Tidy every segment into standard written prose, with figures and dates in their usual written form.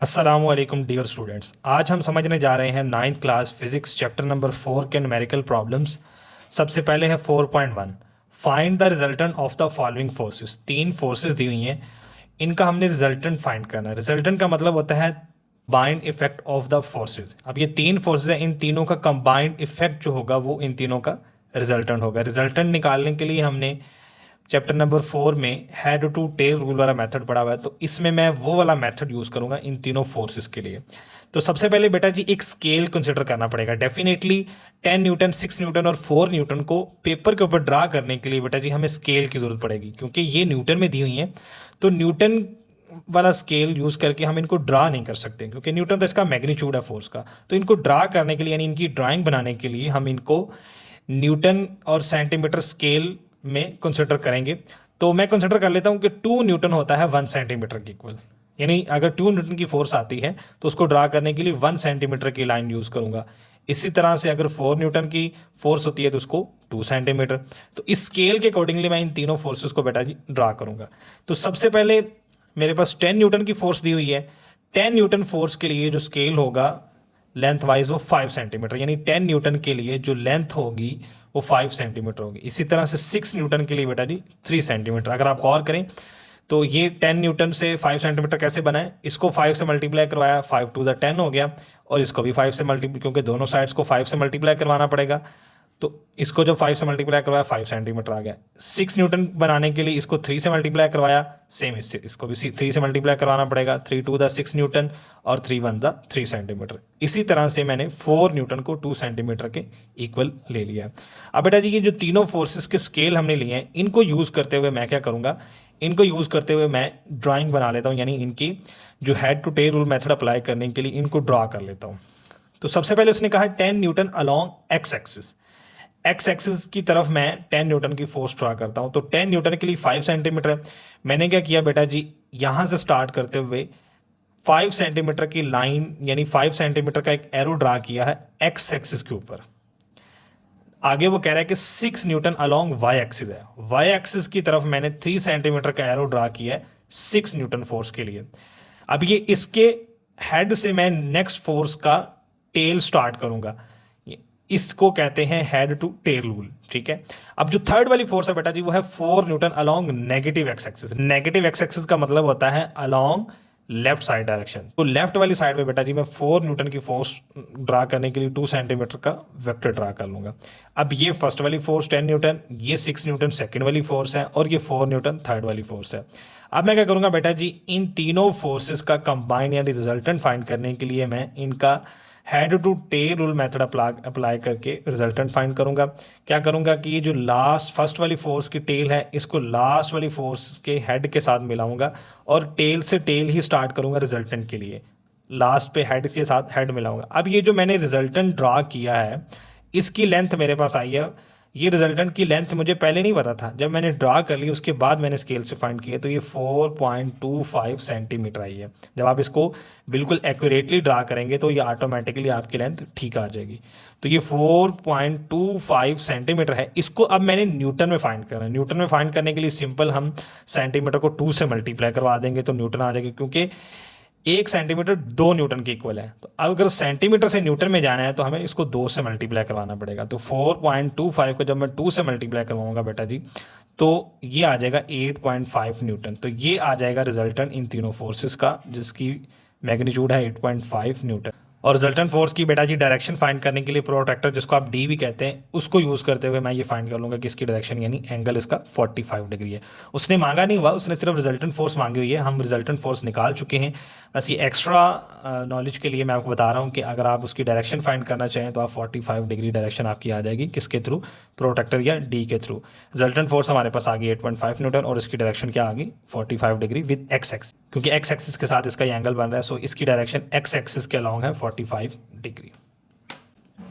अस्सलाम वालेकुम dear students. आज हम समझने जा रहे हैं ninth class physics chapter number 4 के न्यूमेरिकल प्रॉब्लम्स। सबसे पहले है 4.1, find the resultant of the following forces. तीन फोर्सेस दी हुई हैं, इनका हमने रिजल्टेंट फाइंड करना है। रिजल्टेंट का मतलब होता है combined effect of the forces. अब ये तीन फोर्सेस हैं, इन तीनों का कंबाइंड इफेक्ट जो होगा वो इन तीनों का रिजल्टेंट होगा। रिजल्टेंट निकालने के लिए हमने चैप्टर नंबर 4 में हेड टू टेल रूल वाला मेथड पढ़ा हुआ है, तो इसमें मैं वो वाला मेथड यूज़ करूंगा इन तीनों फोर्सेस के लिए। तो सबसे पहले बेटा जी एक स्केल कंसिडर करना पड़ेगा। डेफिनेटली 10 न्यूटन, 6 न्यूटन और 4 न्यूटन को पेपर के ऊपर ड्रा करने के लिए बेटा जी हमें स्केल की ज़रूरत पड़ेगी, क्योंकि ये न्यूटन में दी हुई हैं। तो न्यूटन वाला स्केल यूज़ करके हम इनको ड्रा नहीं कर सकते, क्योंकि न्यूटन तो इसका मैग्नीट्यूड है फोर्स का। तो इनको ड्रा करने के लिए यानी इनकी ड्राइंग बनाने के लिए हम इनको न्यूटन और सेंटीमीटर स्केल में कंसिडर करेंगे। तो मैं कंसिडर कर लेता हूँ कि 2 न्यूटन होता है 1 सेंटीमीटर के इक्वल। यानी अगर 2 न्यूटन की फोर्स आती है तो उसको ड्रा करने के लिए 1 सेंटीमीटर की लाइन यूज़ करूंगा। इसी तरह से अगर 4 न्यूटन की फोर्स होती है तो उसको 2 सेंटीमीटर। तो इस स्केल के अकॉर्डिंगली मैं इन तीनों फोर्सेस को बेटा जी ड्रा करूंगा। तो सबसे पहले मेरे पास 10 न्यूटन की फोर्स दी हुई है। 10 न्यूटन फोर्स के लिए जो स्केल होगा लेंथ वाइज वो 5 सेंटीमीटर, यानी 10 न्यूटन के लिए जो लेंथ होगी वो 5 सेंटीमीटर होगी। इसी तरह से 6 न्यूटन के लिए बेटा जी 3 सेंटीमीटर। अगर आप गौर करें तो ये 10 न्यूटन से 5 सेंटीमीटर कैसे बना है, इसको 5 से मल्टीप्लाई करवाया, 5 टू द 10 हो गया, और इसको भी 5 से मल्टीप्लाई, क्योंकि दोनों साइड्स को 5 से मल्टीप्लाई करवाना पड़ेगा। तो इसको जब 5 से मल्टीप्लाई करवाया 5 सेंटीमीटर आ गया। 6 न्यूटन बनाने के लिए इसको 3 से मल्टीप्लाई करवाया, सेम इसको भी 3 से मल्टीप्लाई करवाना पड़ेगा। 3 टू द 6 न्यूटन और 3 1 द 3 सेंटीमीटर। इसी तरह से मैंने 4 न्यूटन को 2 सेंटीमीटर के इक्वल ले लिया। अब बेटा जी ये जो तीनों फोर्सेस के स्केल हमने लिए हैं, इनको यूज़ करते हुए मैं क्या करूँगा, इनको यूज़ करते हुए मैं ड्राइंग बना लेता हूँ, यानी इनकी जो head to tail rule method apply करने के लिए इनको ड्रा कर लेता हूँ। तो सबसे पहले उसने कहा 10 Newton along x axis. X axis की तरफ मैं 10 न्यूटन की फोर्स ड्रा करता हूं। तो 10 न्यूटन के लिए 5 सेंटीमीटर है। मैंने क्या किया बेटा जी, यहां से स्टार्ट करते हुए 5 सेंटीमीटर की लाइन यानी 5 सेंटीमीटर का एक एरो ड्रा किया है एक्स एक्सिस के ऊपर। आगे वो कह रहा है कि 6 न्यूटन अलोंग वाई एक्सिस है। वाई एक्सिस की तरफ मैंने 3 सेंटीमीटर का एरो ड्रा किया है 6 न्यूटन फोर्स के लिए। अब ये इसके हेड से मैं नेक्स्ट फोर्स का टेल स्टार्ट करूंगा, इसको कहते हैं हेड टू टेल रूल। ठीक है। अब जो थर्ड वाली फोर्स है बेटा जी वो है 4 Newton along negative x axis. Negative x axis का मतलब होता है अलोंग लेफ्ट साइड डायरेक्शन। तो लेफ्ट वाली साइड पे बेटा जी मैं 4 न्यूटन की फोर्स ड्रा करने के लिए 2 सेंटीमीटर का वेक्टर ड्रा कर लूंगा। अब ये फर्स्ट वाली फोर्स 10 न्यूटन, ये 6 न्यूटन सेकंड वाली फोर्स है, और ये 4 न्यूटन थर्ड वाली फोर्स है। अब मैं क्या करूंगा बेटा जी, इन तीनों फोर्सेस का कंबाइन यानी रिजल्टेंट फाइंड करने के लिए मैं इनका head to tail rule method apply करके रिजल्टेंट फाइंड करूंगा। क्या करूंगा कि ये जो लास्ट फर्स्ट वाली फोर्स की टेल है इसको लास्ट वाली फोर्स के हेड के साथ मिलाऊंगा, और टेल से टेल ही स्टार्ट करूंगा रिजल्टेंट के लिए, लास्ट पे हेड के साथ हेड मिलाऊंगा। अब ये जो मैंने रिजल्टेंट ड्रा किया है इसकी लेंथ मेरे पास आई है। ये रिजल्टेंट की लेंथ मुझे पहले नहीं पता था, जब मैंने ड्रा कर ली उसके बाद मैंने स्केल से फाइंड किया, तो ये 4.25 सेंटीमीटर आई है। जब आप इसको बिल्कुल एक्यूरेटली ड्रा करेंगे तो ये ऑटोमेटिकली आपकी लेंथ ठीक आ जाएगी। तो ये 4.25 सेंटीमीटर है। इसको अब मैंने न्यूटन में फाइंड करना है। न्यूटन में फाइंड करने के लिए सिंपल हम सेंटीमीटर को 2 से मल्टीप्लाई करवा देंगे तो न्यूटन आ जाएगी, क्योंकि 1 सेंटीमीटर 2 न्यूटन के इक्वल है। तो अब अगर सेंटीमीटर से न्यूटन में जाना है तो हमें इसको 2 से मल्टीप्लाई करवाना पड़ेगा। तो 4.25 को जब मैं 2 से मल्टीप्लाई करवाऊंगा बेटा जी तो ये आ जाएगा 8.5 न्यूटन। तो ये आ जाएगा रिजल्टेंट इन तीनों फोर्सेस का, जिसकी मैग्नीट्यूड है 8.5 न्यूटन। और रिजल्टेंट फोर्स की बेटा जी डायरेक्शन फाइंड करने के लिए प्रोट्रैक्टर, जिसको आप डी भी कहते हैं, उसको यूज़ करते हुए मैं ये फाइंड कर लूँगा कि इसकी डायरेक्शन यानी एंगल इसका 45 डिग्री है। उसने मांगा नहीं हुआ, उसने सिर्फ रिजल्टेंट फोर्स मांगी हुई है। हम रिजल्टेंट फोर्स निकाल चुके हैं। बस ये एक्स्ट्रा नॉलेज के लिए मैं आपको बता रहा हूँ कि अगर आप उसकी डायरेक्शन फाइंड करना चाहें तो आप 45 डिग्री डायरेक्शन आपकी आ जाएगी, किसके थ्रू, प्रोट्रैक्टर या डी के थ्रू। रिजल्टेंट फोर्स हमारे पास आ गई 8.5 न्यूटन, और इसकी डायरेक्शन क्या आ गई 45 डिग्री विद एक्स एक्सिस, क्योंकि एक्स एक्सिस के साथ इसका एंगल बन रहा है। सो इसकी डायरेक्शन एक्स एक्सिस के अलॉन्ग है 45 डिग्री।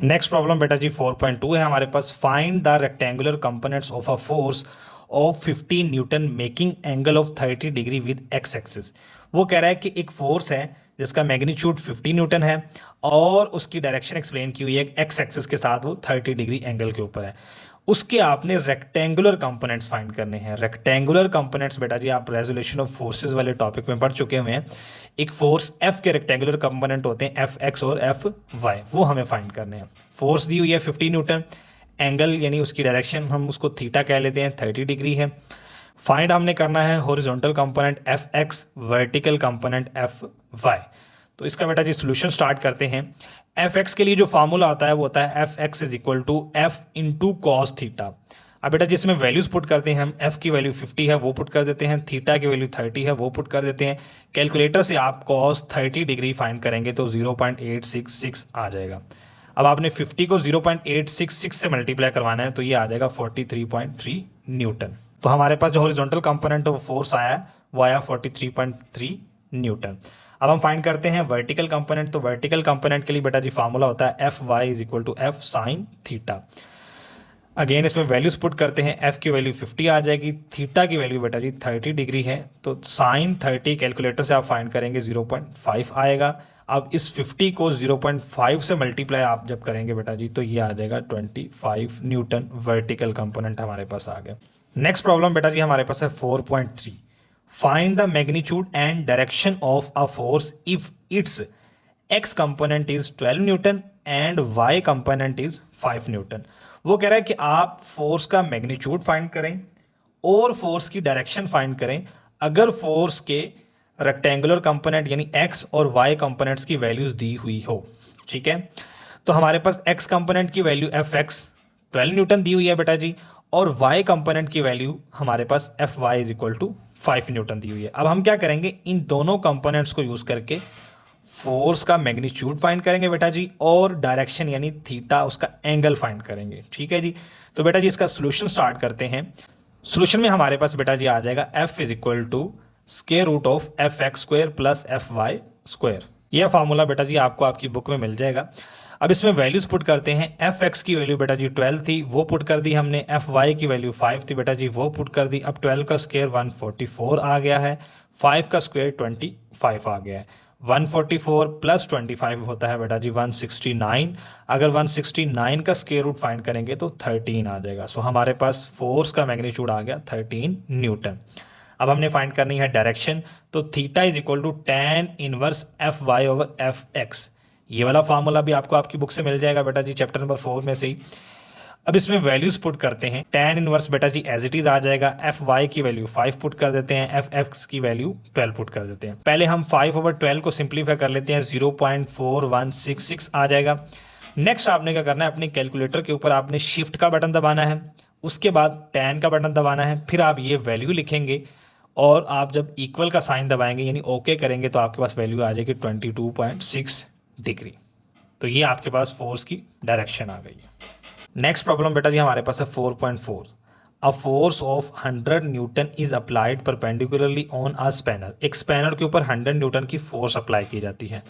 नेक्स्ट प्रॉब्लम बेटा जी 4.2 है हमारे पास। Find the rectangular components of a force of 15 newton making angle of 30 degree with X axis. वो कह रहा है कि एक फोर्स है जिसका मैग्नीट्यूड 50 न्यूटन है और उसकी डायरेक्शन एक्सप्लेन की हुई है एक्स एक्सिस के साथ, वो 30 डिग्री एंगल के ऊपर है। उसके आपने रेक्टेंगुलर कंपोनेंट्स फाइंड करने हैं। रेक्टेंगुलर कंपोनेंट्स बेटा जी आप रेजोल्यूशन ऑफ फोर्सेस वाले टॉपिक में पढ़ चुके हुए हैं। एक फोर्स एफ के रेक्टेंगुलर कंपोनेंट होते हैं एफ एक्स और एफ वाई, वो हमें फाइंड करने हैं। फोर्स दी हुई है 50 न्यूटन, एंगल यानी उसकी डायरेक्शन हम उसको थीटा कह लेते हैं, 30 डिग्री है। फाइंड हमने करना है horizontal component F X, vertical component F Y. तो इसका बेटा जी सोल्यूशन स्टार्ट करते हैं। एफ एक्स के लिए जो फार्मूला आता है वो होता है F X is equal to F into cos theta. अब बेटा जिसमें वैल्यूज पुट करते हैं हम, एफ की वैल्यू 50 है वो पुट कर देते हैं, थीटा की वैल्यू 30 है वो पुट कर देते हैं। कैलकुलेटर से आप कॉस 30 डिग्री फाइंड करेंगे तो 0.866 आ जाएगा। अब आपने 50 को 0.866 से मल्टीप्लाई करवाना है तो ये आ जाएगा 43.3 न्यूटन। तो हमारे पास जो हॉरिजॉन्टल कंपोनेंट ऑफ फोर्स आया वो आया 43.3 न्यूटन। अब हम फाइंड करते हैं वर्टिकल कंपोनेंट। तो वर्टिकल कंपोनेंट के लिए बेटा जी फार्मूला होता है F Y is equal to F sine theta. Again इसमें वैल्यूज पुट करते हैं, एफ की वैल्यू 50 आ जाएगी, थीटा की वैल्यू बेटा जी 30 डिग्री है तो साइन 30 कैलकुलेटर से आप फाइंड करेंगे 0.5 आएगा। अब इस 50 को 0.5 से मल्टीप्लाई आप जब करेंगे बेटा जी तो ये आ जाएगा 25 न्यूटन। वर्टिकल कंपोनेंट हमारे पास आ गया। नेक्स्ट प्रॉब्लम बेटा जी हमारे पास है 4.3। Find the magnitude and direction of a force if it's X component is 12 newton and Y component is 5 newton. वो कह रहा है कि आप फोर्स का मैग्नीट्यूड फाइंड करें और फोर्स की डायरेक्शन फाइंड करें अगर फोर्स के रेक्टेंगुलर कंपोनेंट यानी एक्स और वाई कंपोनेंट्स की वैल्यूज दी हुई हो। ठीक है, तो हमारे पास एक्स कंपोनेंट की वैल्यू एफ एक्स 12 न्यूटन दी हुई है बेटा जी, और वाई कंपोनेंट की वैल्यू हमारे पास F Y is equal to 5 newton दी हुई है। अब हम क्या करेंगे, इन दोनों कंपोनेंट्स को यूज करके फोर्स का मैग्नीट्यूड फाइंड करेंगे बेटा जी, और डायरेक्शन यानी थीटा उसका एंगल फाइंड करेंगे। ठीक है जी, तो बेटा जी इसका सोल्यूशन स्टार्ट करते हैं। सोल्यूशन में हमारे पास बेटा जी आ जाएगा F is equal to square root of F X square plus F Y square. यह फार्मूला बेटा जी आपको आपकी बुक में मिल जाएगा। अब इसमें वैल्यूज पुट करते हैं, एफ एक्स की वैल्यू बेटा जी 12 थी वो पुट कर दी हमने, एफ वाई की वैल्यू 5 थी बेटा जी वो पुट कर दी। अब 12 का स्क्वायर 144 आ गया है, 5 का स्क्वायर 25 आ गया है। 144 प्लस 25 होता है बेटा जी 169। अगर 169 का स्क्वायर रूट फाइंड करेंगे तो 13 आ जाएगा। सो हमारे पास फोर्स का मैग्नीट्यूड आ गया 13 न्यूटन। अब हमने फाइंड करनी है डायरेक्शन, तो theta is equal to tan inverse F Y over F X. ये वाला फार्मूला भी आपको आपकी बुक से मिल जाएगा बेटा जी, चैप्टर नंबर 4 में से ही। अब इसमें वैल्यूज पुट करते हैं, tan इनवर्स बेटा जी एज इट इज आ जाएगा, एफ वाई की वैल्यू 5 पुट कर देते हैं, एफ एक्स की वैल्यू 12 पुट कर देते हैं। पहले हम 5 ओवर 12 को सिंप्लीफाई कर लेते हैं, 0.4166 आ जाएगा। नेक्स्ट आपने क्या करना है, अपने कैलकुलेटर के ऊपर आपने शिफ्ट का बटन दबाना है, उसके बाद tan का बटन दबाना है, फिर आप ये वैल्यू लिखेंगे और आप जब इक्वल का साइन दबाएंगे यानी ओके करेंगे तो आपके पास वैल्यू आ जाएगी 22.6 डिग्री। तो ये आपके पास फोर्स की डायरेक्शन आ गई है। नेक्स्ट प्रॉब्लम बेटा जी हमारे पास है 4.4। अ force of 100 Newton is applied perpendicularly on a spanner. एक स्पैनर के ऊपर 100 न्यूटन की फोर्स अप्लाई की जाती है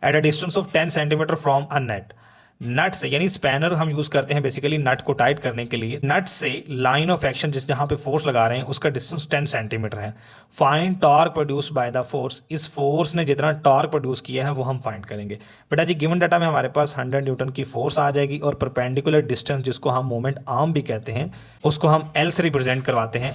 at a distance of 10 centimetre from a net. Nut से, यानी स्पैनर हम यूज करते हैं बेसिकली नट को टाइट करने के लिए, नट से लाइन ऑफ एक्शन जिस जहां पे फोर्स लगा रहे हैं उसका डिस्टेंस 10 सेंटीमीटर है। Find torque produce by the force. इस फोर्स ने जितना टॉर्क प्रोड्यूस किया है वो हम फाइंड करेंगे। बेटा जी गिवन डाटा में हमारे पास 100 न्यूटन की फोर्स आ जाएगी और परपेंडिकुलर डिस्टेंस जिसको हम मोमेंट आर्म भी कहते हैं उसको हम एल से रिप्रेजेंट करवाते हैं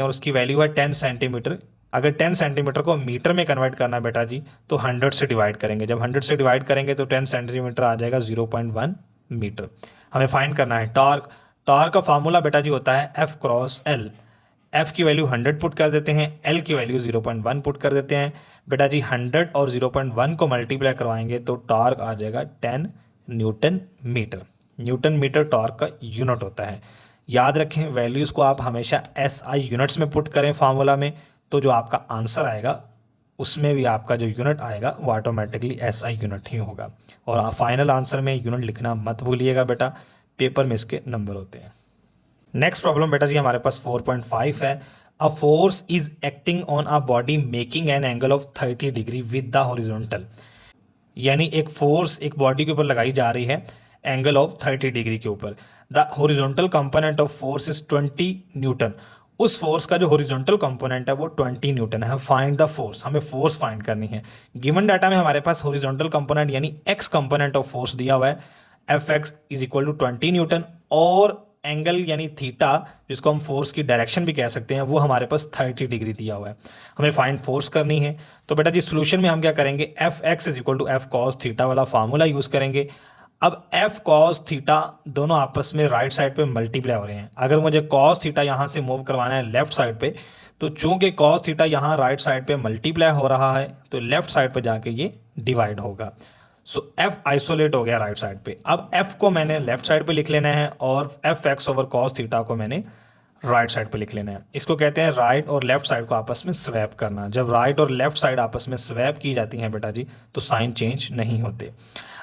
और उसकी वैल्यू है 10 सेंटीमीटर। अगर 10 सेंटीमीटर को मीटर में कन्वर्ट करना है बेटा जी तो 100 से डिवाइड करेंगे, जब 100 से डिवाइड करेंगे तो 10 सेंटीमीटर आ जाएगा 0.1 मीटर। हमें फाइंड करना है टॉर्क। टॉर्क का फार्मूला बेटा जी होता है एफ क्रॉस एल। एफ की वैल्यू 100 पुट कर देते हैं, एल की वैल्यू 0.1 पुट कर देते हैं। बेटा जी 100 और 0.1 को मल्टीप्लाई करवाएंगे तो टॉर्क आ जाएगा 10 newton metre. Newton metre torque का यूनिट होता है। याद रखें वैल्यूज़ को आप हमेशा एस आई यूनिट्स में पुट करें फार्मूला में, तो जो आपका आंसर आएगा उसमें भी आपका जो यूनिट आएगा वो ऑटोमेटिकली एस आई यूनिट ही होगा। और फाइनल आंसर में यूनिट लिखना मत भूलिएगा बेटा, पेपर में इसके नंबर होते हैं। नेक्स्ट प्रॉब्लम बेटा जी हमारे पास 4.5 है। A force is acting on a body making an angle of 30 degree with the horizontal. यानी एक फोर्स एक बॉडी के ऊपर लगाई जा रही है एंगल ऑफ 30 डिग्री के ऊपर। The horizontal component of force is 20 newton. उस फोर्स का जो हॉरिजॉन्टल कंपोनेंट है वो 20 न्यूटन है। फाइंड द फोर्स, हमें फोर्स फाइंड करनी है। गिवन डाटा में हमारे पास हॉरिजॉन्टल कंपोनेंट यानी एक्स कंपोनेंट ऑफ फोर्स दिया हुआ है, F X is equal to 20 newton, और एंगल यानी थीटा, जिसको हम फोर्स की डायरेक्शन भी कह सकते हैं, वो हमारे पास 30 डिग्री दिया हुआ है। हमें फाइंड फोर्स करनी है। तो बेटा जी सोल्यूशन में हम क्या करेंगे, F X is equal to F cos theta वाला फार्मूला यूज करेंगे। अब एफ कॉस थीटा दोनों आपस में राइट साइड पे मल्टीप्लाई हो रहे हैं। अगर मुझे कॉस थीटा यहाँ से मूव करवाना है लेफ्ट साइड पे, तो चूंकि कॉस थीटा यहाँ राइट साइड पे मल्टीप्लाई हो रहा है, तो लेफ्ट साइड पे जाके ये डिवाइड होगा। सो एफ आइसोलेट हो गया राइट साइड पे। अब एफ को मैंने लेफ्ट साइड पे लिख लेना है और F x over cos theta को मैंने राइट साइड पे लिख लेना है। इसको कहते हैं राइट और लेफ्ट साइड को आपस में स्वैप करना। जब राइट और लेफ्ट साइड आपस में स्वैप की जाती हैं बेटा जी, तो साइन चेंज नहीं होते।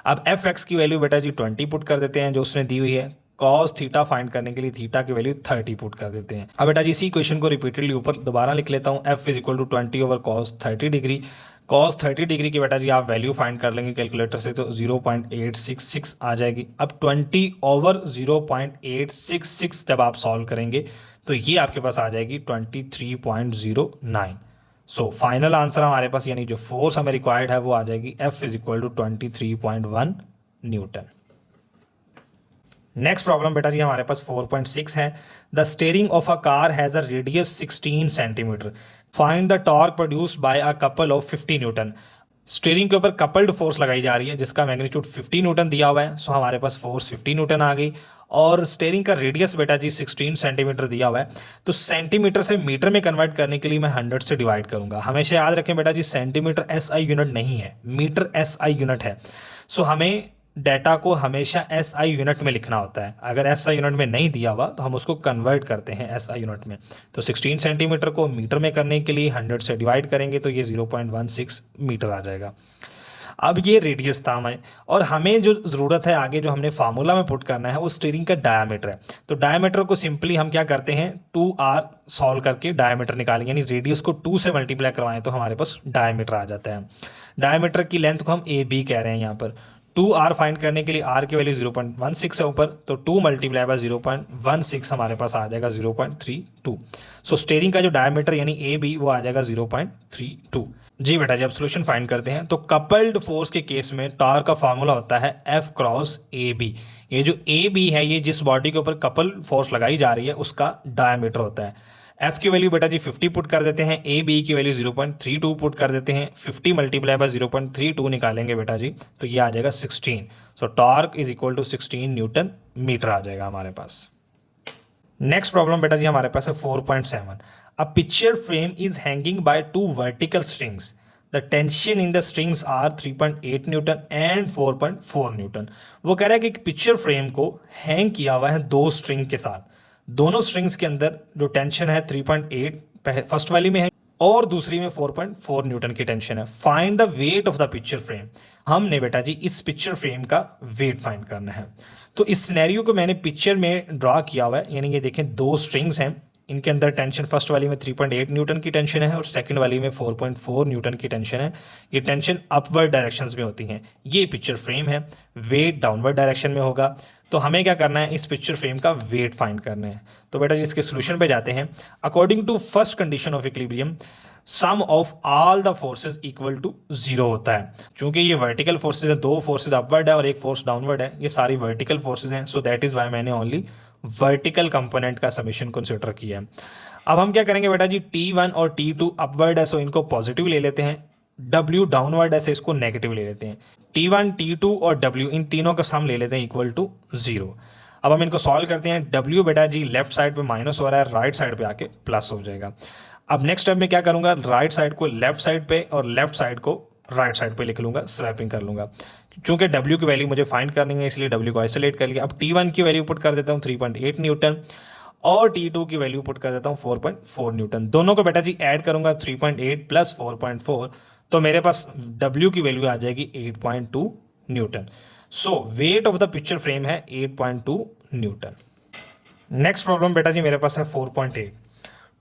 अब एफ एक्स की वैल्यू बेटा जी 20 पुट कर देते हैं जो उसने दी हुई है। कॉस थीटा फाइंड करने के लिए थीटा की वैल्यू 30 पुट कर देते हैं। अब बेटा जी इसी क्वेश्चन को रिपीटेडली ऊपर दोबारा लिख लेता हूँ। F is equal to 20 over cos 30 degree. Cos 30 degree की बेटा जी आप वैल्यू फाइंड कर लेंगे कैलकुलेटर से, तो 0.866 आ जाएगी। अब 20 ओवर 0.866 जब आप सॉल्व करेंगे तो ये आपके पास आ जाएगी 23.09। सो फाइनल आंसर हमारे पास यानी जो फोर्स हमें रिक्वायर्ड है वो आ जाएगी F is equal to 23.1 newton. Next problem बेटा जी हमारे पास 4.6 है। The steering of a car has a radius 16 centimetre. Find the torque produced by a couple of 50 newton. Steering के ऊपर कपल्ड फोर्स लगाई जा रही है जिसका मैग्नीट्यूड 50 न्यूटन दिया हुआ है। सो हमारे पास फोर्स 50 न्यूटन आ गई और स्टीयरिंग का रेडियस बेटा जी 16 सेंटीमीटर दिया हुआ है। तो सेंटीमीटर से मीटर में कन्वर्ट करने के लिए मैं 100 से डिवाइड करूंगा। हमेशा याद रखें बेटा जी सेंटीमीटर एसआई यूनिट नहीं है, मीटर एसआई यूनिट है। सो हमें डाटा को हमेशा एसआई यूनिट में लिखना होता है। अगर एसआई यूनिट में नहीं दिया हुआ तो हम उसको कन्वर्ट करते हैं एसआई यूनिट में। तो 16 सेंटीमीटर को मीटर में करने के लिए 100 से डिवाइड करेंगे तो ये 0.16 मीटर आ जाएगा। अब ये रेडियस था हमें, और हमें जो ज़रूरत है आगे जो हमने फार्मूला में पुट करना है वो स्टीयरिंग का डायमीटर है। तो डायमीटर को सिंपली हम क्या करते हैं 2r सॉल्व करके डायमीटर निकालेंगे, यानी रेडियस को 2 से मल्टीप्लाई करवाएं तो हमारे पास डायमीटर आ जाता है। डायमीटर की लेंथ को हम ए बी कह रहे हैं यहाँ पर। 2r फाइंड करने के लिए r की वैल्यू 0.16 है ऊपर, तो 2 मल्टीप्लाई बाय 0.16 हमारे पास आ जाएगा 0.32। सो स्टीयरिंग का जो डायमीटर यानी ए बी वो आ जाएगा 0.32। जी बेटा जब सोल्यूशन फाइंड करते हैं तो कपल्ड फोर्स के केस में टॉर्क का फार्मूला होता है एफ क्रॉस ए बी। ये जो ए बी है ये जिस बॉडी के ऊपर कपल फोर्स लगाई जा रही है उसका डायमीटर होता है। एफ की वैल्यू बेटा जी 50 पुट कर देते हैं, ए बी की वैल्यू 0.32 पुट कर देते हैं। 50 मल्टीप्लाई बाय 0.32 निकालेंगे बेटा जी तो ये आ जाएगा 16। So torque is equal to 16 newton metre आ जाएगा हमारे पास। नेक्स्ट प्रॉब्लम बेटा जी हमारे पास है 4.7। A picture frame is hanging by 2 vertical strings. The tension in the strings are 3.8 newton and 4.4 newton. वो कह रहा है कि एक पिक्चर फ्रेम को हैंग किया हुआ है 2 स्ट्रिंग के साथ। दोनों स्ट्रिंग्स के अंदर जो टेंशन है 3.8 फर्स्ट वाली में है और दूसरी में 4.4 न्यूटन की टेंशन है। Find the weight of the picture frame. हमने बेटा जी इस पिक्चर फ्रेम का वेट फाइंड करना है। तो इस सिनेरियो को मैंने पिक्चर में ड्रा किया हुआ है, यानी ये देखें 2 स्ट्रिंग्स हैं, इनके अंदर टेंशन फर्स्ट वाली में 3.8 न्यूटन की टेंशन है और सेकंड वाली में 4.4 न्यूटन की टेंशन है। ये टेंशन अपवर्ड डायरेक्शंस में होती हैं। ये पिक्चर फ्रेम है, वेट डाउनवर्ड डायरेक्शन में होगा। तो हमें क्या करना है इस पिक्चर फ्रेम का वेट फाइंड करना है। तो बेटा जी इसके सोल्यूशन पे जाते हैं। According to first condition of equilibrium sum of all the forces equal to 0 होता है। चूंकि ये वर्टिकल फोर्सेज है, 2 फोर्सेज अपवर्ड है और एक फोर्स डाउनवर्ड है, ये सारी वर्टिकल फोर्सेज हैं। सो दैट इज वाई मैंने ओनली वर्टिकल कंपोनेंट का समेशन कंसिडर किया है। अब हम क्या करेंगे बेटा जी T1 और T2 अपवर्ड है सो इनको पॉजिटिव ले लेते हैं, W डाउनवर्ड है सो इसको नेगेटिव ले लेते हैं। T1 T2 और W इन तीनों का सम ले लेते हैं इक्वल टू 0। अब हम इनको सॉल्व करते हैं। W बेटा जी लेफ्ट साइड पे माइनस हो रहा है, राइट साइड पे आके प्लस हो जाएगा। अब नेक्स्ट स्टेप में क्या करूंगा, राइट साइड को लेफ्ट साइड पे और लेफ्ट साइड को राइट साइड पे लिख लूंगा, स्वैपिंग कर लूंगा। चूंकि W की वैल्यू मुझे फाइंड करनी है इसलिए W को आइसोलेट कर लिया। अब T1 की वैल्यू पुट कर देता हूँ 3.8 न्यूटन और T2 की वैल्यू पुट कर देता हूँ 4.4 न्यूटन। दोनों को बेटा जी ऐड करूंगा 3.8 प्लस 4.4, तो मेरे पास W की वैल्यू आ जाएगी 8.2 Newton. So weight of the picture frame है 8.2 न्यूटन। नेक्स्ट प्रॉब्लम बेटा जी मेरे पास है 4.8।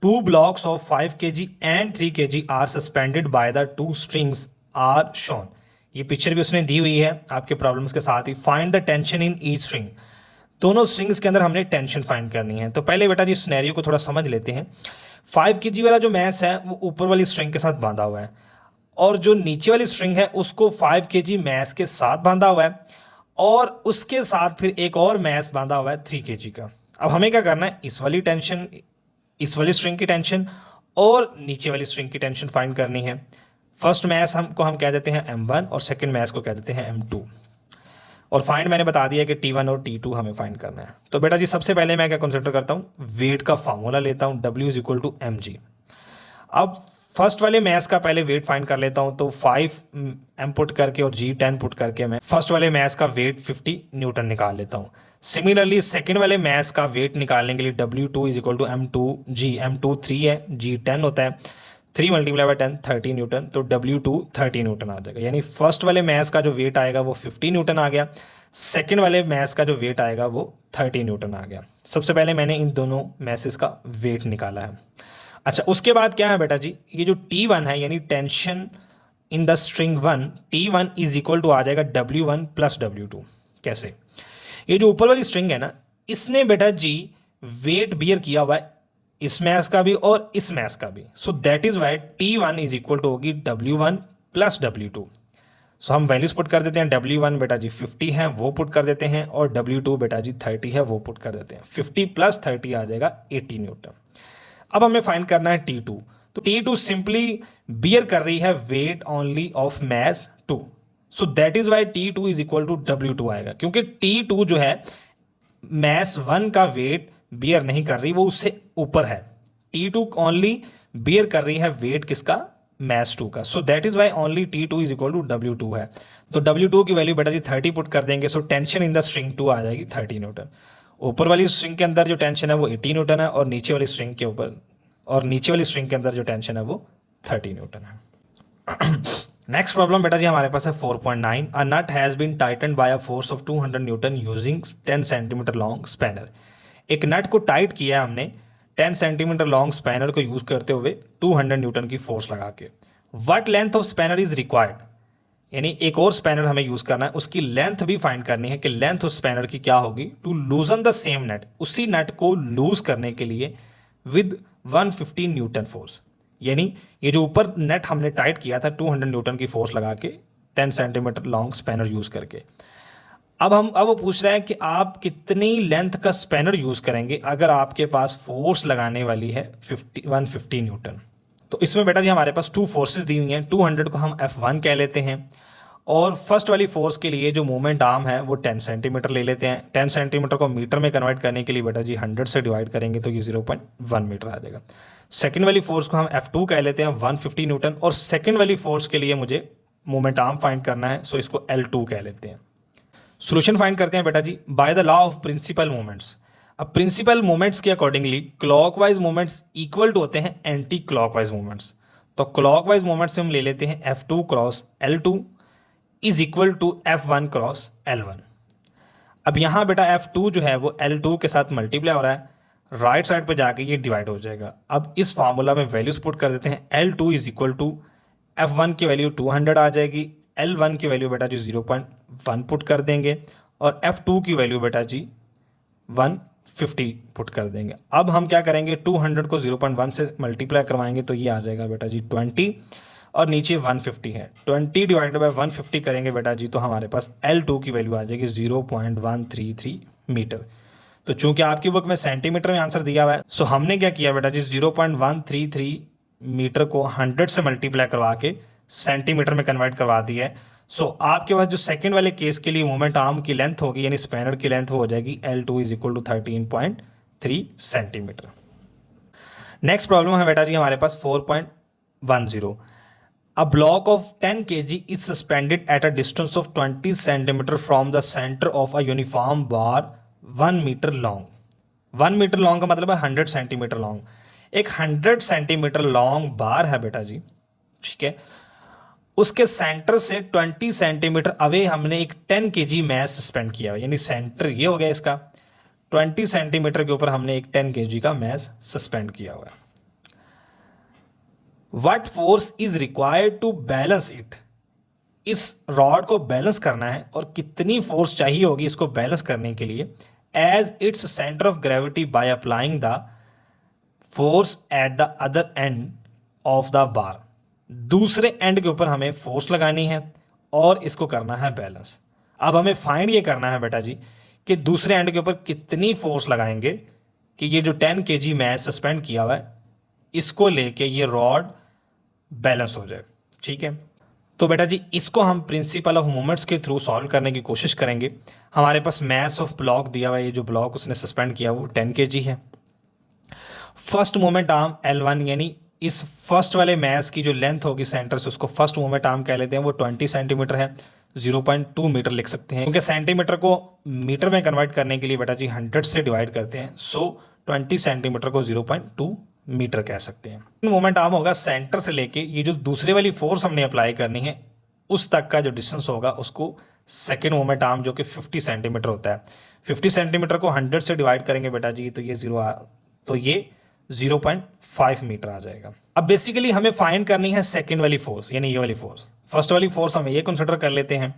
2 blocks of 5 kg and 3 kg are suspended by the 2 strings are shown। ये पिक्चर भी उसने दी हुई है आपके प्रॉब्लम्स के साथ ही। Find the tension in each string. दोनों स्ट्रिंग्स के अंदर हमने टेंशन फाइंड करनी है। तो पहले बेटा जी सिनेरियो को थोड़ा समझ लेते हैं। 5 kg वाला जो मैस है वो ऊपर वाली स्ट्रिंग के साथ बांधा हुआ है और जो नीचे वाली स्ट्रिंग है उसको 5 kg मैस के साथ बांधा हुआ है और उसके साथ फिर एक और मैस बांधा हुआ है 3 kg का। अब हमें क्या करना है, इस वाली टेंशन, इस वाली स्ट्रिंग की टेंशन और नीचे वाली स्ट्रिंग की टेंशन फाइंड करनी है। फर्स्ट मैस हम कह देते हैं m1 और सेकंड मैस को कह देते हैं m2। और फाइंड मैंने बता दिया कि T1 और T2 हमें फाइंड करना है। तो बेटा जी सबसे पहले मैं क्या कंसिडर करता हूँ, वेट का फार्मूला लेता हूँ, W is equal to mg। अब फर्स्ट वाले मैस का पहले वेट फाइंड कर लेता हूँ, तो 5 m पुट करके और g 10 पुट करके मैं फर्स्ट वाले मैस का वेट 50 न्यूटन निकाल लेता हूँ। सिमिलरली सेकंड वाले मैस का वेट निकालने के लिए W2 is equal to m2g, m2 3 है, g 10 होता है, 3 मल्टीप्लाई बाई 10 30 न्यूटन, तो W2 30 न्यूटन आ जाएगा। यानी फर्स्ट वाले मैस का जो वेट आएगा वो 50 न्यूटन आ गया, सेकंड वाले मैस का जो वेट आएगा वो 30 न्यूटन आ गया। सबसे पहले मैंने इन दोनों मैसेस का वेट निकाला है। अच्छा, उसके बाद क्या है बेटा जी, ये जो T1 है यानी tension in the string 1, T1 is equal to आ जाएगा W1 प्लस W2। कैसे, ये जो ऊपर वाली स्ट्रिंग है ना, इसने बेटा जी वेट बियर किया हुआ है इस मैस का भी और इस मैस का भी, so that is why T1 is equal to होगी W1 प्लस W2। सो हम वैल्यूज पुट कर देते हैं, W1 बेटा जी 50 है वो पुट कर देते हैं, और W2 बेटा जी 30 है वो पुट कर देते हैं। 50 प्लस 30 आ जाएगा 80 न्यूटन। अब हमें फाइंड करना है T2, तो T2 सिंपली बियर कर रही है weight only of mass 2, so that is why T2 is equal to W2 आएगा, क्योंकि T2 जो है मैस 1 का वेट बियर नहीं कर रही, वो उससे ऊपर है। T2 ओनली बियर कर रही है वेट किसका, मैस 2 का, so that is why only T2 is equal to W2 है। तो W2 की वैल्यू बेटा जी 30 पुट कर देंगे, so tension in the string 2 आ जाएगी 30 न्यूटन। ऊपर वाली स्ट्रिंग के अंदर जो टेंशन है वो 80 न्यूटन है, और नीचे वाली स्ट्रिंग के ऊपर और नीचे वाली स्ट्रिंग के अंदर जो टेंशन है वो 30 न्यूटन है। नेक्स्ट प्रॉब्लम बेटा जी हमारे पास है 4.9। A nut has been tighten by a force of 200 newton using 10 centimetre long spanner. एक नट को टाइट किया हमने 10 सेंटीमीटर लॉन्ग स्पैनर को यूज करते हुए 200 न्यूटन की फोर्स लगा के। What length of spanner is required, यानी एक और स्पैनर हमें यूज करना है, उसकी लेंथ भी फाइंड करनी है कि लेंथ उस स्पैनर की क्या होगी to loosen the same nut, उसी नट को लूज करने के लिए विद 150 न्यूटन फोर्स। यानी ये जो ऊपर नेट हमने टाइट किया था 200 न्यूटन की फोर्स लगा के 10 सेंटीमीटर लॉन्ग स्पैनर यूज करके। अब वो पूछ रहा है कि आप कितनी लेंथ का स्पैनर यूज करेंगे अगर आपके पास फोर्स लगाने वाली है 150 न्यूटन। तो इसमें बेटा जी हमारे पास 2 फोर्सेस दी हुई हैं, 200 को हम F1 कह लेते हैं, और फर्स्ट वाली फोर्स के लिए जो मूवमेंट आर्म है वो 10 सेंटीमीटर ले लेते हैं। 10 सेंटीमीटर को मीटर में कन्वर्ट करने के लिए बेटा जी 100 से डिवाइड करेंगे तो ये 0.1 मीटर आ जाएगा। सेकंड वाली फोर्स को हम F2 कह लेते हैं 150 न्यूटन, और सेकंड वाली फोर्स के लिए मुझे मूवमेंट आर्म फाइंड करना है, सो इसको L2 कह लेते हैं। सोल्यूशन फाइंड करते हैं बेटा जी by the law of principle moments. अब प्रिंसिपल मोमेंट्स के accordingly clockwise moments equal to होते हैं एंटी क्लॉकवाइज मोमेंट्स। तो क्लॉकवाइज मोमेंट्स से हम ले लेते हैं F2 cross L2 is equal to F1 cross L1। अब यहाँ बेटा F2 जो है वो L2 के साथ मल्टीप्लाई हो रहा है, राइट साइड पे जाके ये डिवाइड हो जाएगा। अब इस फार्मूला में वैल्यूज पुट कर देते हैं, L2 is equal to F1 की वैल्यू 200 आ जाएगी, L1 की वैल्यू बेटा जी 0.1 पुट कर देंगे, और F2 की वैल्यू बेटा जी 150 पुट कर देंगे। अब हम क्या करेंगे, 200 को 0.1 से मल्टीप्लाई करवाएंगे तो ये आ जाएगा बेटा जी 20, और नीचे 150 है, 20 डिवाइडेड बाय 150 करेंगे बेटा जी तो हमारे पास L2 की वैल्यू आ जाएगी 0.133 मीटर। तो चूंकि आपकी बुक में सेंटीमीटर में आंसर दिया हुआ है, सो हमने क्या किया बेटा जी 0.133 मीटर को 100 से मल्टीप्लाई करवा के सेंटीमीटर में कन्वर्ट करवा दिया है। सो आपके पास जो सेकंड वाले केस के लिए मोमेंट आर्म की लेंथ होगी यानी स्पैनर की लेंथ वो हो जाएगी L2 is equal to 13.3 centimetre. Next problem है बेटा जी हमारे पास 4.10। A block of 10 kg is suspended at a distance of 20 centimeter from the center of a uniform bar 1 meter long। 1 metre long का मतलब है 100 सेंटीमीटर लॉन्ग। एक 100 centimetre long बार है बेटा जी, ठीक है, उसके सेंटर से 20 सेंटीमीटर अवे हमने एक 10 kg मैस सस्पेंड किया है, यानी सेंटर ये हो गया इसका, 20 सेंटीमीटर के ऊपर हमने एक 10 kg का मैस सस्पेंड किया हुआ है। What force is required to balance it? इस रॉड को बैलेंस करना है और कितनी फोर्स चाहिए होगी इसको बैलेंस करने के लिए, as it's centre of gravity by applying the force at the other end of the bar. दूसरे एंड के ऊपर हमें फोर्स लगानी है और इसको करना है बैलेंस। अब हमें फाइंड ये करना है बेटा जी कि दूसरे एंड के ऊपर कितनी फोर्स लगाएंगे कि ये जो 10 kg मैस सस्पेंड किया हुआ है इसको लेके ये रॉड बैलेंस हो जाए। ठीक है, तो बेटा जी इसको हम प्रिंसिपल ऑफ मोमेंट्स के थ्रू सॉल्व करने की कोशिश करेंगे। हमारे पास मैस ऑफ ब्लॉक दिया हुआ है, ये जो ब्लॉक उसने सस्पेंड किया वो 10 kg है। फर्स्ट मोमेंट आर्म L1 यानी इस फर्स्ट वाले मैस की जो लेंथ होगी सेंटर से उसको फर्स्ट मोमेंट आर्म कह लेते हैं, वो 20 सेंटीमीटर है, 0.2 मीटर लिख सकते हैं क्योंकि सेंटीमीटर को मीटर में कन्वर्ट करने के लिए बेटा जी 100 से डिवाइड करते हैं, सो 20 सेंटीमीटर को 0.2 मीटर कह सकते हैं। मोमेंट आर्म होगा सेंटर से लेके ये जो दूसरे वाली फोर्स हमने अप्लाई करनी है उस तक का जो डिस्टेंस होगा उसको सेकेंड मोमेंट आर्म जो कि 50 सेंटीमीटर होता है, 50 सेंटीमीटर को 100 से डिवाइड करेंगे बेटा जी तो ये 0.5 मीटर आ जाएगा। अब बेसिकली हमें फाइंड करनी है सेकेंड वाली फोर्स यानी ये वाली फोर्स। फर्स्ट वाली फोर्स हम ये कंसिडर कर लेते हैं।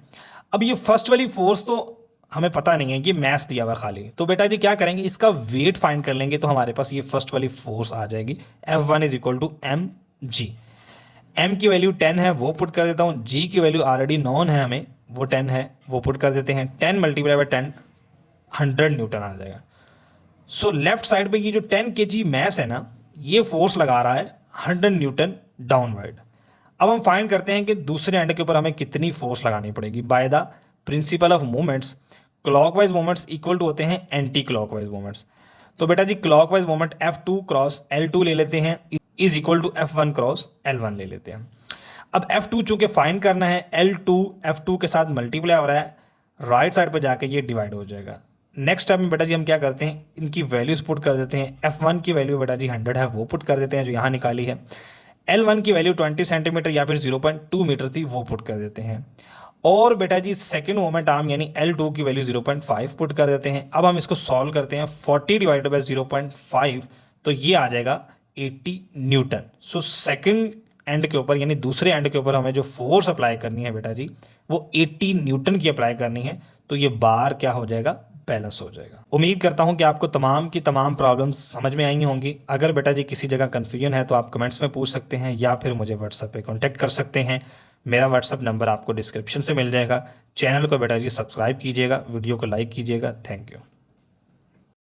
अब ये फर्स्ट वाली फोर्स तो हमें पता नहीं है, ये मैस दिया हुआ खाली, तो बेटा जी क्या करेंगे इसका वेट फाइंड कर लेंगे, तो हमारे पास ये फर्स्ट वाली फोर्स आ जाएगी F1 is equal to mg। m की वैल्यू 10 है वो पुट कर देता हूँ, g की वैल्यू ऑलरेडी नॉन है हमें वो 10 है वो पुट कर देते हैं, 10 मल्टीप्लाई बाई 10 100 न्यूटन आ जाएगा। सो लेफ्ट साइड पे ये जो 10 kg मैस है ना ये फोर्स लगा रहा है 100 न्यूटन डाउनवर्ड। अब हम फाइंड करते हैं कि दूसरे एंड के ऊपर हमें कितनी फोर्स लगानी पड़ेगी। By the principle of moments clockwise moments equal to होते हैं एंटी क्लॉकवाइज मोमेंट्स। तो बेटा जी clockwise moment F2 cross L2 ले लेते हैं is equal to F1 cross L1 ले लेते हैं। अब F2 चूंकि फाइंड करना है L2 F2 के साथ मल्टीप्लाई हो रहा है, राइट साइड पर जाके ये डिवाइड हो जाएगा। नेक्स्ट स्टेप में बेटा जी हम क्या करते हैं इनकी वैल्यूज पुट कर देते हैं। F1 की वैल्यू बेटा जी 100 है वो पुट कर देते हैं जो यहाँ निकाली है, L1 की वैल्यू 20 सेंटीमीटर या फिर 0.2 मीटर थी वो पुट कर देते हैं, और बेटा जी सेकेंड मोमेंट आर्म यानी L2 की वैल्यू 0.5 पुट कर देते हैं। अब हम इसको सॉल्व करते हैं 40 डिवाइडेड बाई 0.5 तो ये आ जाएगा 80 न्यूटन। सो सेकेंड एंड के ऊपर यानी दूसरे एंड के ऊपर हमें जो फोर्स अप्लाई करनी है बेटा जी वो 80 न्यूटन की अप्लाई करनी है, तो ये बार क्या हो जाएगा बैलेंस हो जाएगा। उम्मीद करता हूं कि आपको तमाम की तमाम प्रॉब्लम्स समझ में आई होंगी। अगर बेटा जी किसी जगह कन्फ्यूजन है तो आप कमेंट्स में पूछ सकते हैं या फिर मुझे व्हाट्सएप पे कांटेक्ट कर सकते हैं। मेरा व्हाट्सएप नंबर आपको डिस्क्रिप्शन से मिल जाएगा। चैनल को बेटा जी सब्सक्राइब कीजिएगा, वीडियो को लाइक कीजिएगा। Thank you.